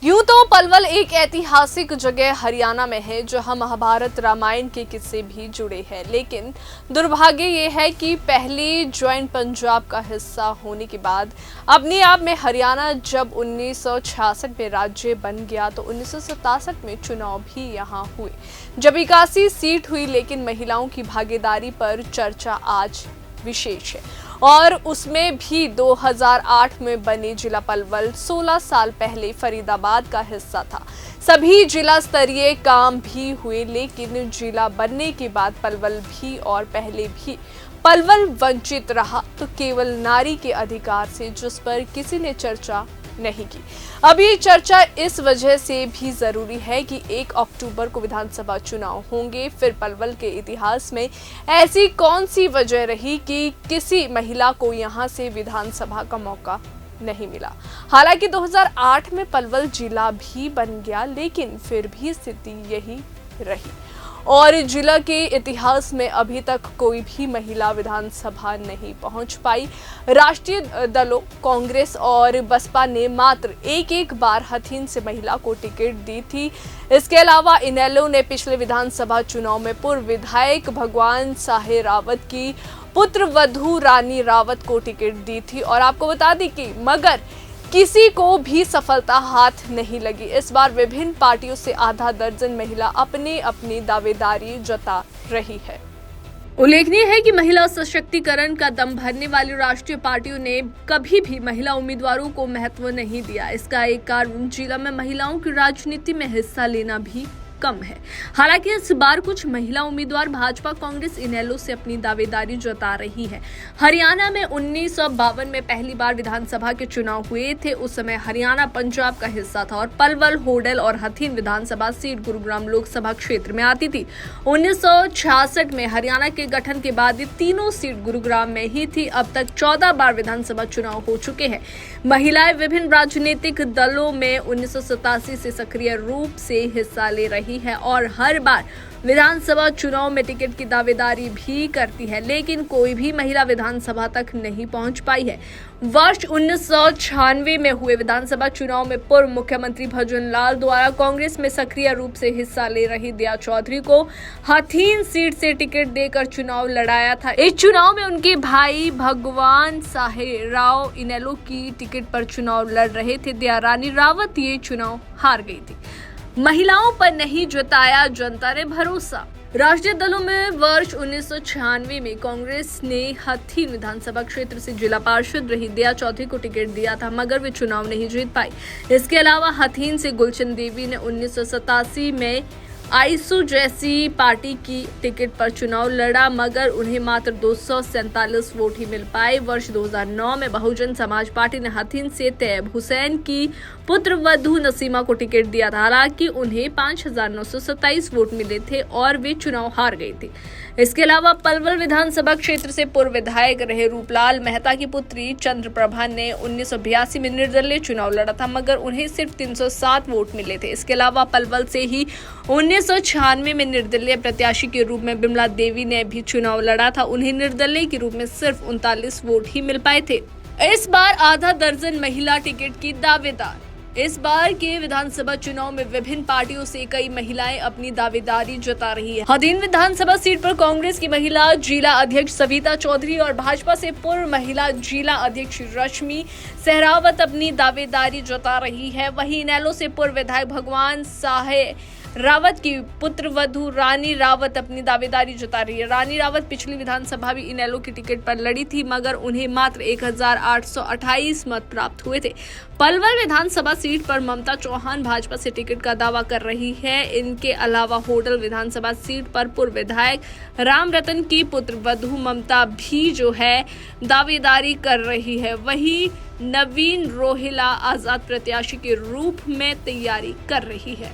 यूं तो पलवल एक ऐतिहासिक जगह हरियाणा में है जहां महाभारत रामायण के किस्से भी जुड़े हैं, लेकिन दुर्भाग्य ये है कि पहले ज्वाइंट पंजाब का हिस्सा होने के बाद अपने आप में हरियाणा जब 1966 में राज्य बन गया तो 1967 में चुनाव भी यहां हुए जब 81 सीट हुई, लेकिन महिलाओं की भागीदारी पर चर्चा आज विशेष है और उसमें भी 2008 में बने जिला पलवल 16 साल पहले फरीदाबाद का हिस्सा था। सभी जिला स्तरीय काम भी हुए, लेकिन जिला बनने के बाद पलवल भी और पहले भी पलवल वंचित रहा, तो केवल नारी के अधिकार से जिस पर किसी ने चर्चा नहीं की। अब ये चर्चा इस वजह से भी जरूरी है कि 1 अक्टूबर को विधानसभा चुनाव होंगे। फिर पलवल के इतिहास में ऐसी कौन सी वजह रही कि किसी महिला को यहां से विधानसभा का मौका नहीं मिला। हालांकि 2008 में पलवल जिला भी बन गया, लेकिन फिर भी स्थिति यही रही और जिला के इतिहास में अभी तक कोई भी महिला विधानसभा नहीं पहुंच पाई। राष्ट्रीय दलों कांग्रेस और बसपा ने मात्र एक बार हथीन से महिला को टिकट दी थी। इसके अलावा इनेलो ने पिछले विधानसभा चुनाव में पूर्व विधायक भगवान साहे रावत की पुत्र वधू रानी रावत को टिकट दी थी और आपको बता दी कि मगर किसी को भी सफलता हाथ नहीं लगी। इस बार विभिन्न पार्टियों से आधा दर्जन महिला अपनी दावेदारी जता रही है। उल्लेखनीय है कि महिला सशक्तिकरण का दम भरने वाली राष्ट्रीय पार्टियों ने कभी भी महिला उम्मीदवारों को महत्व नहीं दिया। इसका एक कारण जिला में महिलाओं की राजनीति में हिस्सा लेना भी कम है। हालांकि इस बार कुछ महिला उम्मीदवार भाजपा कांग्रेस इनेलो से अपनी दावेदारी जता रही है। हरियाणा में 1952 में पहली बार विधानसभा के चुनाव हुए थे। उस समय हरियाणा पंजाब का हिस्सा था और पलवल, होडल और हथीन विधानसभा सीट गुरुग्राम लोकसभा क्षेत्र में आती थी। 1966 में हरियाणा के गठन के बाद ये तीनों सीट गुरुग्राम में ही थी। अब तक 14 बार विधानसभा चुनाव हो चुके हैं। महिलाएं विभिन्न राजनीतिक दलों में 1987 से सक्रिय रूप से हिस्सा ले रही है और हर बार विधानसभा चुनाव में टिकट की दावेदारी भी करती है, लेकिन कोई भी महिला विधानसभा तक नहीं पहुंच पाई है। वर्ष 1996 में हुए विधानसभा चुनाव में पूर्व मुख्यमंत्री भजन लाल द्वारा कांग्रेस में सक्रिय रूप से हिस्सा ले रही दया चौधरी को हथीन सीट से टिकट देकर चुनाव लड़ाया था। इस चुनाव में उनके भाई भगवान साहे राव इनेलो की टिकट पर चुनाव लड़ रहे थे। दया रानी रावत ये चुनाव हार गई थी। महिलाओं पर नहीं जताया जनता ने भरोसा। राष्ट्रीय दलों में वर्ष 1996 में कांग्रेस ने हथीन विधानसभा क्षेत्र से जिला पार्षद रही दया चौधरी को टिकट दिया था, मगर वे चुनाव नहीं जीत पाई। इसके अलावा हथीन से गुलशन देवी ने 1987 में आईसू जैसी पार्टी की टिकट पर चुनाव लड़ा, मगर उन्हें मात्र 247 वोट ही मिल पाए। वर्ष 2009 में बहुजन समाज पार्टी ने हथीन से तैयब हुसैन की पुत्र वधू नसीमा को टिकट दिया था। हालांकि उन्हें 5927 वोट मिले थे और वे चुनाव हार गई थी। इसके अलावा पलवल विधानसभा क्षेत्र से पूर्व विधायक रहे रूपलाल मेहता की पुत्री चंद्रप्रभा ने 1982 में निर्दलीय चुनाव लड़ा था, मगर उन्हें सिर्फ 307 वोट मिले थे। इसके अलावा पलवल से ही 1996 में निर्दलीय प्रत्याशी के रूप में बिमला देवी ने भी चुनाव लड़ा था। उन्हें निर्दलीय के रूप में सिर्फ 39 वोट ही मिल पाए थे। इस बार आधा दर्जन महिला टिकट की दावेदार। इस बार के विधानसभा चुनाव में विभिन्न पार्टियों से कई महिलाएं अपनी दावेदारी जता रही है। हथीन विधानसभा सीट पर कांग्रेस की महिला जिला अध्यक्ष सविता चौधरी और भाजपा से पूर्व महिला जिला अध्यक्ष रश्मि सहरावत अपनी दावेदारी जता रही है। वहीं इनेलो से पूर्व विधायक भगवान साहे रावत की पुत्र वधू रानी रावत अपनी दावेदारी जता रही है। रानी रावत पिछली विधानसभा भी इनेलो की टिकट पर लड़ी थी, मगर उन्हें मात्र 1828 मत प्राप्त हुए थे। पलवल विधानसभा सीट पर ममता चौहान भाजपा से टिकट का दावा कर रही है। इनके अलावा होडल विधानसभा सीट पर पूर्व विधायक राम रतन की पुत्र वधू ममता भी जो है दावेदारी कर रही है। वहीं नवीन रोहिला आजाद प्रत्याशी के रूप में तैयारी कर रही है।